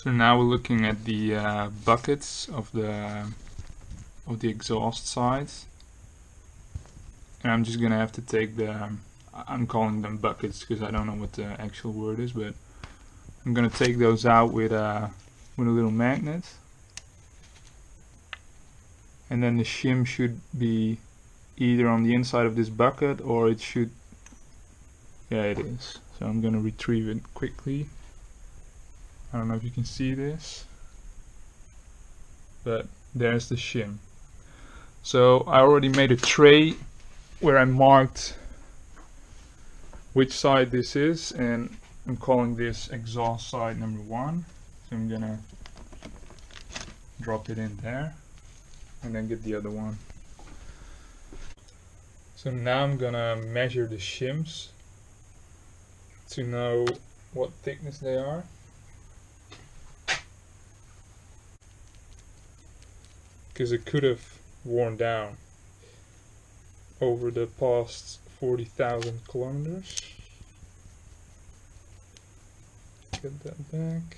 So now we're looking at the buckets of the exhaust sides, and I'm just gonna have to take the I'm calling them buckets because I don't know what the actual word is, but I'm gonna take those out with a little magnet, and then the shim should be either on the inside of this bucket or it should, yeah, it is. So I'm gonna retrieve it quickly. I don't know if you can see this, but there's the shim. So I already made a tray where I marked which side this is, and I'm calling this exhaust side number 1. So I'm gonna drop it in there and then get the other one. So now I'm gonna measure the shims to know what thickness they are. Because it could have worn down over the past 40,000 kilometers. Get that back.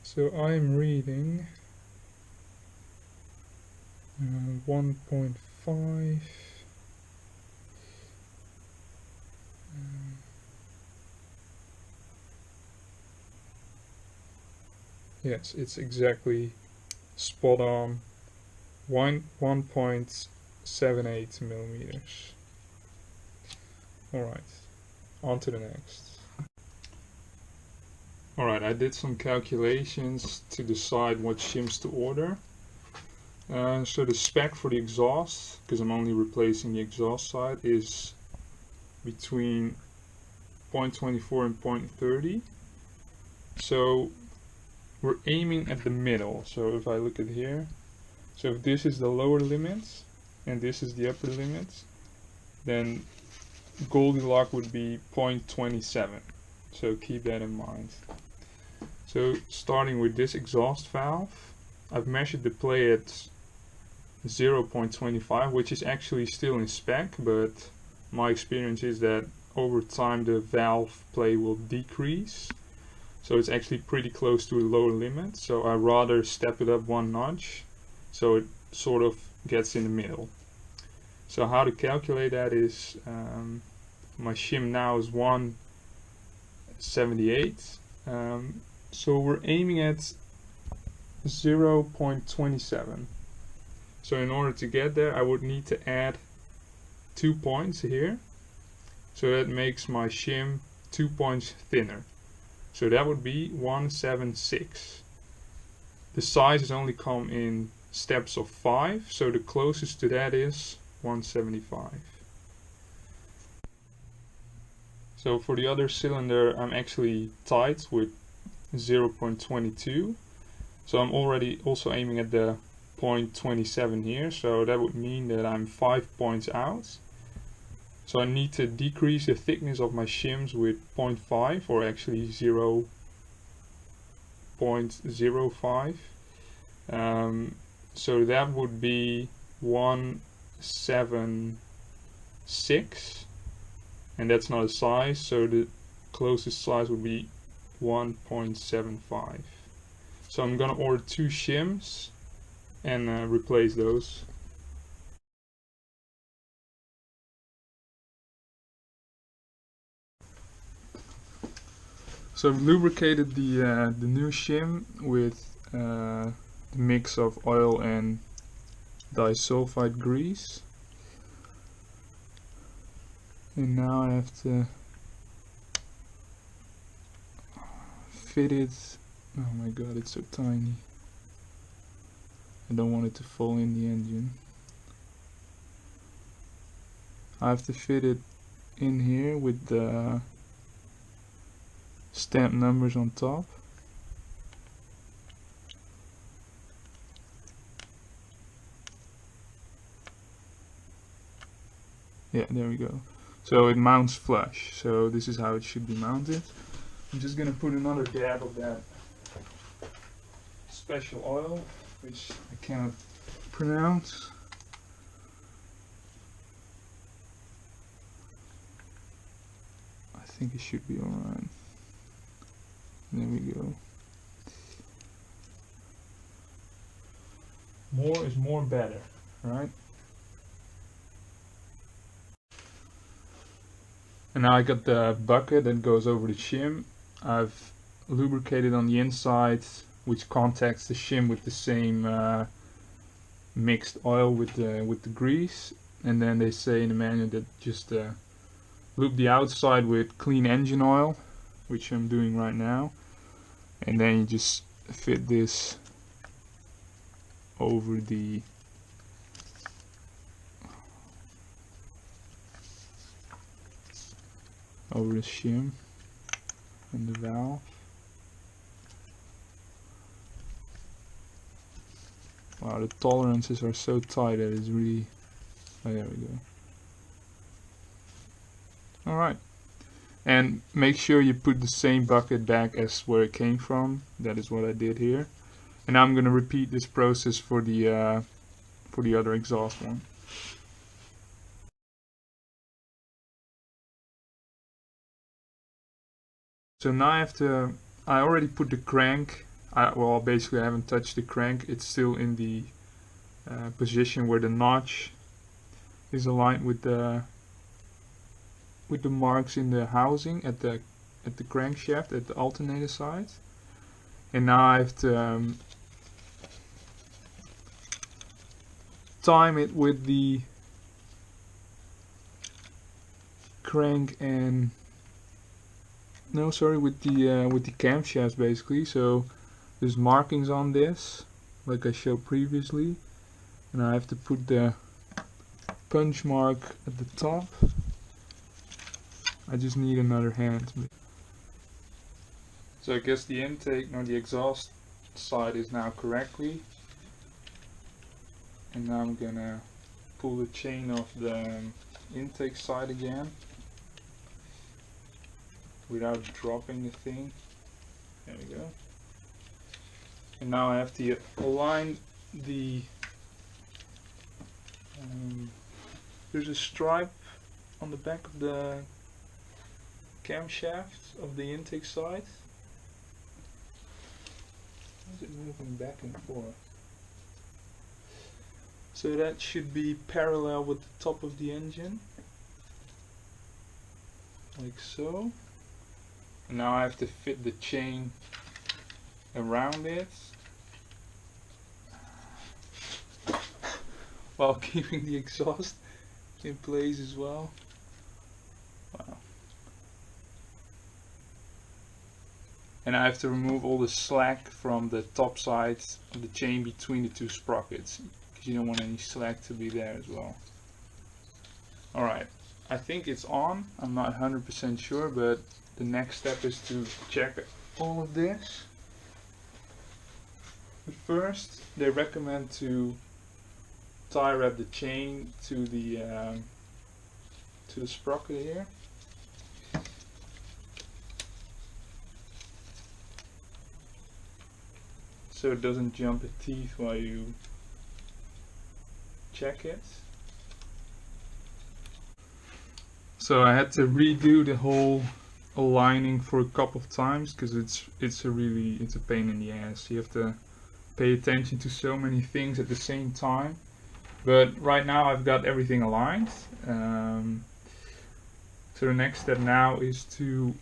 So I'm reading 1.5. Yes, it's exactly spot on 1.78 millimeters. Alright, on to the next. Alright, I did some calculations to decide what shims to order. So the spec for the exhaust, because I'm only replacing the exhaust side, is between 0.24 and 0.30. So we're aiming at the middle. So if I look at here, so if this is the lower limit and this is the upper limit, then Goldilocks would be 0.27. So keep that in mind. So starting with this exhaust valve, I've measured the play at 0.25, which is actually still in spec, but my experience is that over time the valve play will decrease. So it's actually pretty close to the lower limit, so I rather step it up one notch so it sort of gets in the middle. So how to calculate that is, my shim now is 178, so we're aiming at 0.27. So in order to get there I would need to add 2 points here, so that makes my shim 2 points thinner. So that would be 176. The sizes only come in steps of 5, so the closest to that is 175. So for the other cylinder I'm actually tight with 0.22. So I'm already also aiming at the 0.27 here, so that would mean that I'm 5 points out. So I need to decrease the thickness of my shims with 0.5, or actually 0.05. So that would be 176, and that's not a size, so the closest size would be 1.75. So I'm gonna order 2 shims and replace those. So I've lubricated the new shim with the mix of oil and disulfide grease, and now I have to fit it. Oh my god, it's so tiny. I don't want it to fall in the engine. I have to fit it in here with the stamp numbers on top. Yeah, there we go. So it mounts flush. So this is how it should be mounted. I'm just gonna put another dab of that special oil, which I cannot pronounce. I think it should be alright. There we go. More is more better, right? And now I got the bucket that goes over the shim. I've lubricated on the inside, which contacts the shim with the same mixed oil with the grease. And then they say in the manual that just lube the outside with clean engine oil, which I'm doing right now. And then you just fit this over the shim and the valve. Wow, the tolerances are so tight that it's really... Oh, there we go. Alright. And make sure you put the same bucket back as where it came from. That is what I did here. And now I'm going to repeat this process for the other exhaust one. So now I already put the crank, well basically I haven't touched the crank, it's still in the position where the notch is aligned with the marks in the housing at the crankshaft at the alternator side. And now I have to time it with the crank and with the camshaft basically. So there's markings on this like I showed previously, and I have to put the punch mark at the top. I just need another hand. So I guess the intake, no, the exhaust side is now correctly, and now I'm gonna pull the chain off the intake side again without dropping the thing. There we go. And now I have to align the there's a stripe on the back of the camshaft of the intake side. Why is it moving back and forth? So that should be parallel with the top of the engine, like so. And now I have to fit the chain around it while keeping the exhaust in place as well. Wow. And I have to remove all the slack from the top side of the chain between the two sprockets, because you don't want any slack to be there as well. Alright, I think it's on. I'm not 100% sure, but the next step is to check all of this. But first, they recommend to tie wrap the chain to the sprocket here. So it doesn't jump at teeth while you check it. So I had to redo the whole aligning for a couple of times because it's a pain in the ass. You have to pay attention to so many things at the same time. But right now I've got everything aligned. So the next step now is to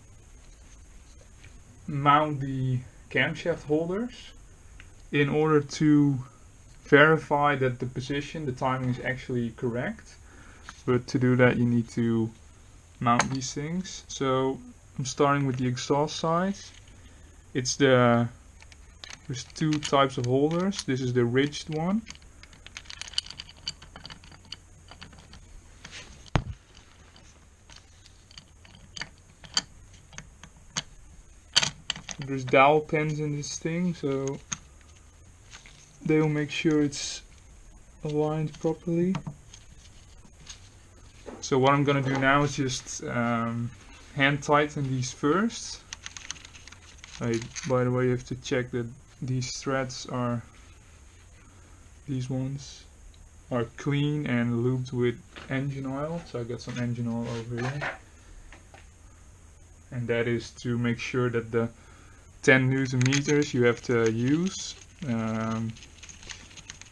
mount the camshaft holders in order to verify that the position, the timing is actually correct. But to do that you need to mount these things. So I'm starting with the exhaust side. There's two types of holders. This is the ridged one. There's dowel pins in this thing, so they will make sure it's aligned properly. So what I'm gonna do now is just hand tighten these first. By the way, you have to check that these threads are These ones are clean and lubed with engine oil, so I got some engine oil over here, and that is to make sure that the 10 Newton meters you have to use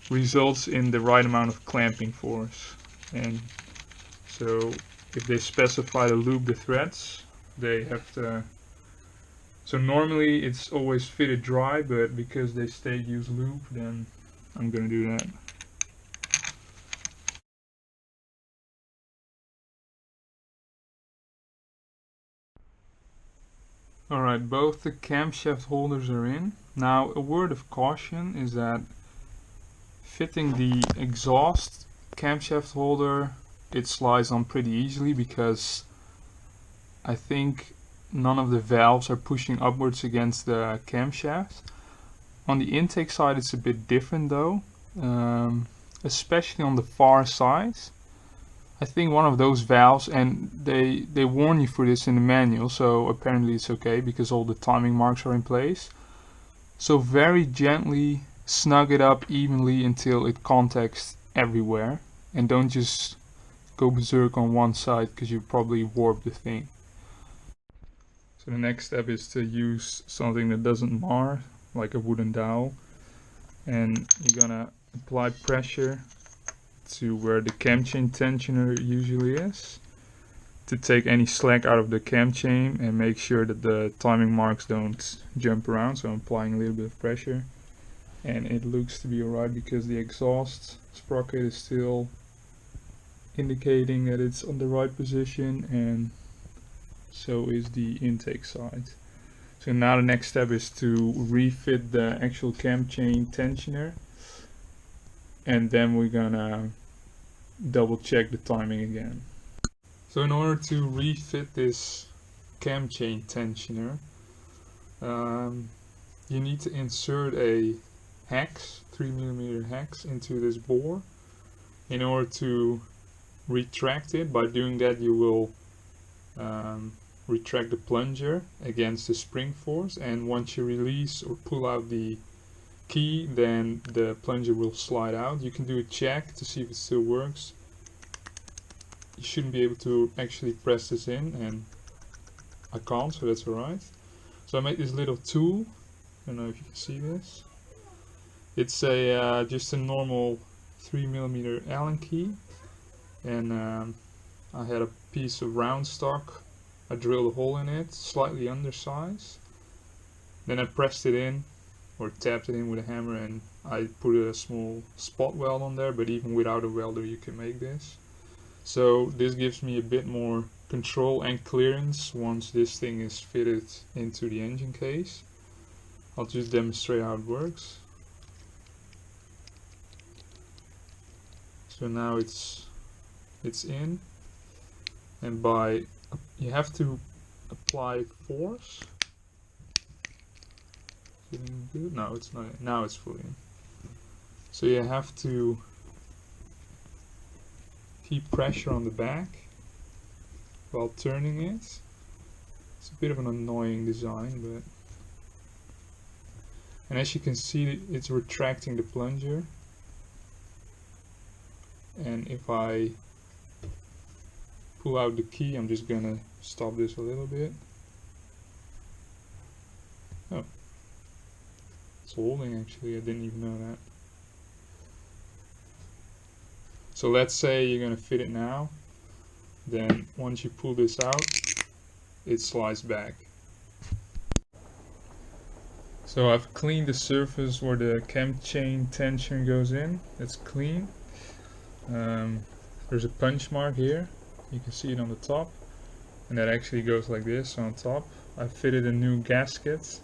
results in the right amount of clamping force. And so if they specify to lube the threads, they have to. So normally it's always fitted dry, but because they state use lube, then I'm gonna do that. Alright, both the camshaft holders are in. Now, a word of caution is that fitting the exhaust camshaft holder, it slides on pretty easily because I think none of the valves are pushing upwards against the camshaft. On the intake side it's a bit different though, especially on the far side. I think one of those valves, and they warn you for this in the manual, so apparently it's okay because all the timing marks are in place. So very gently snug it up evenly until it contacts everywhere, and don't just go berserk on one side because you probably warp the thing. So the next step is to use something that doesn't mar, like a wooden dowel, and you're gonna apply pressure to where the cam chain tensioner usually is to take any slack out of the cam chain and make sure that the timing marks don't jump around. So I'm applying a little bit of pressure, and it looks to be alright because the exhaust sprocket is still indicating that it's on the right position, and so is the intake side. So now the next step is to refit the actual cam chain tensioner, and then we're gonna double check the timing again. So in order to refit this cam chain tensioner, you need to insert a hex, 3mm hex, into this bore in order to retract it. By doing that you will retract the plunger against the spring force, and once you release or pull out the key, then the plunger will slide out. You can do a check to see if it still works. You shouldn't be able to actually press this in, and I can't, so that's alright. So I made this little tool. I don't know if you can see this. It's a just a normal 3mm Allen key, and I had a piece of round stock. I drilled a hole in it, slightly undersized. Then I pressed it in, or tapped it in with a hammer, and I put a small spot weld on there, but even without a welder you can make this. So this gives me a bit more control and clearance once this thing is fitted into the engine case. I'll just demonstrate how it works. So now it's in, and you have to apply force. No, it's not. Now it's fully in. So you have to keep pressure on the back while turning it. It's a bit of an annoying design, but, and as you can see, it's retracting the plunger. And if I pull out the key, I'm just gonna stop this a little bit. Oh, it's holding actually, I didn't even know that. So let's say you're gonna fit it now, then once you pull this out, it slides back. So I've cleaned the surface where the cam chain tension goes in. It's clean. There's a punch mark here, you can see it on the top, and that actually goes like this on top. I fitted a new gasket.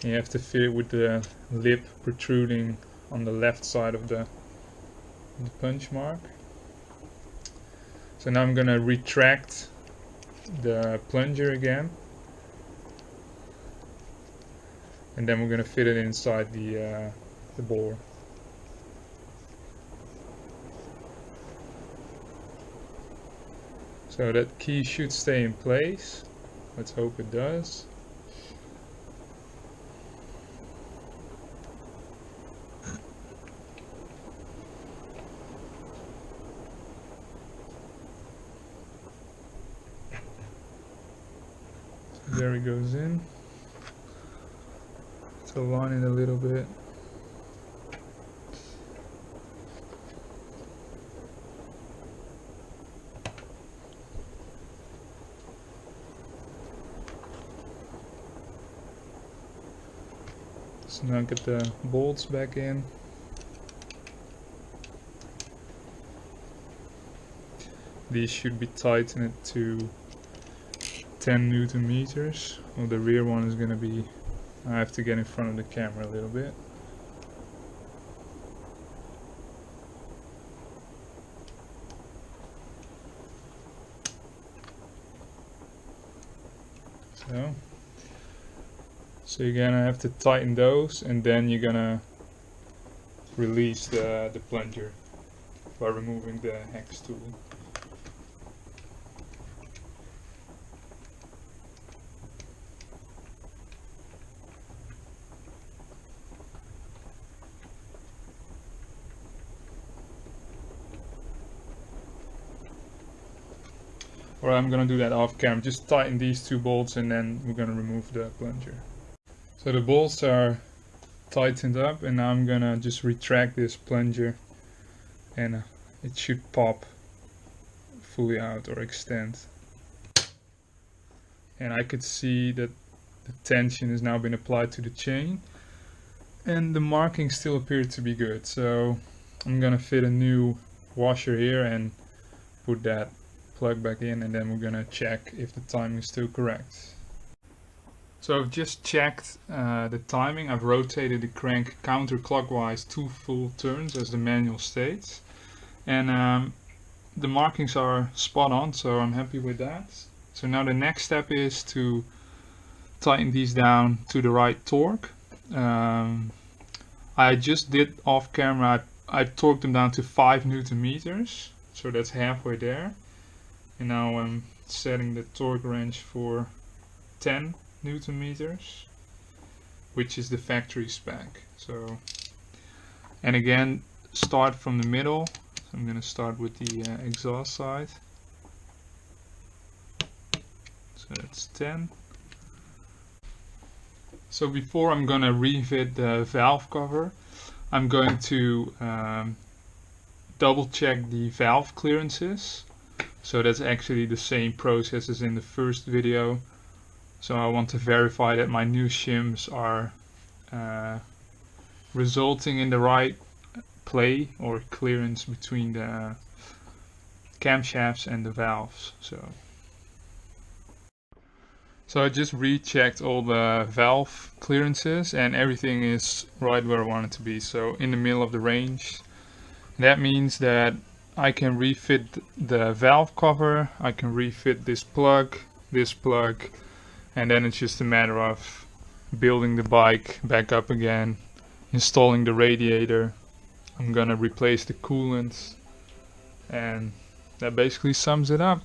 You have to fit it with the lip protruding on the left side of the punch mark. So now I'm gonna retract the plunger again, and then we're gonna fit it inside the bore. So that key should stay in place. Let's hope it does. there it goes in. To align it a little bit. So now get the bolts back in. These should be tightened to 10 Newton meters. Well, the rear one is going to be, I have to get in front of the camera a little bit. So you're gonna have to tighten those, and then you're gonna release the plunger by removing the hex tool. Or I'm gonna do that off camera. Just tighten these two bolts and then we're gonna remove the plunger. So the bolts are tightened up, and now I'm gonna just retract this plunger, and it should pop fully out or extend. And I could see that the tension has now been applied to the chain, and the markings still appear to be good. So I'm gonna fit a new washer here and put that plug back in, and then we're gonna check if the timing is still correct. So I've just checked the timing. I've rotated the crank counterclockwise 2 full turns as the manual states, and the markings are spot on, so I'm happy with that. So now the next step is to tighten these down to the right torque. I just did off camera, I torqued them down to 5 Newton meters, so that's halfway there. And now I'm setting the torque range for 10 Newton meters, which is the factory spec. So, and again, start from the middle. So I'm going to start with the exhaust side. So that's 10. So before I'm going to refit the valve cover, I'm going to double check the valve clearances. So that's actually the same process as in the first video. So I want to verify that my new shims are resulting in the right play or clearance between the camshafts and the valves. So I just rechecked all the valve clearances, and everything is right where I want it to be. So in the middle of the range. That means that I can refit the valve cover, I can refit this plug, and then it's just a matter of building the bike back up again, installing the radiator. I'm gonna replace the coolant, and that basically sums it up.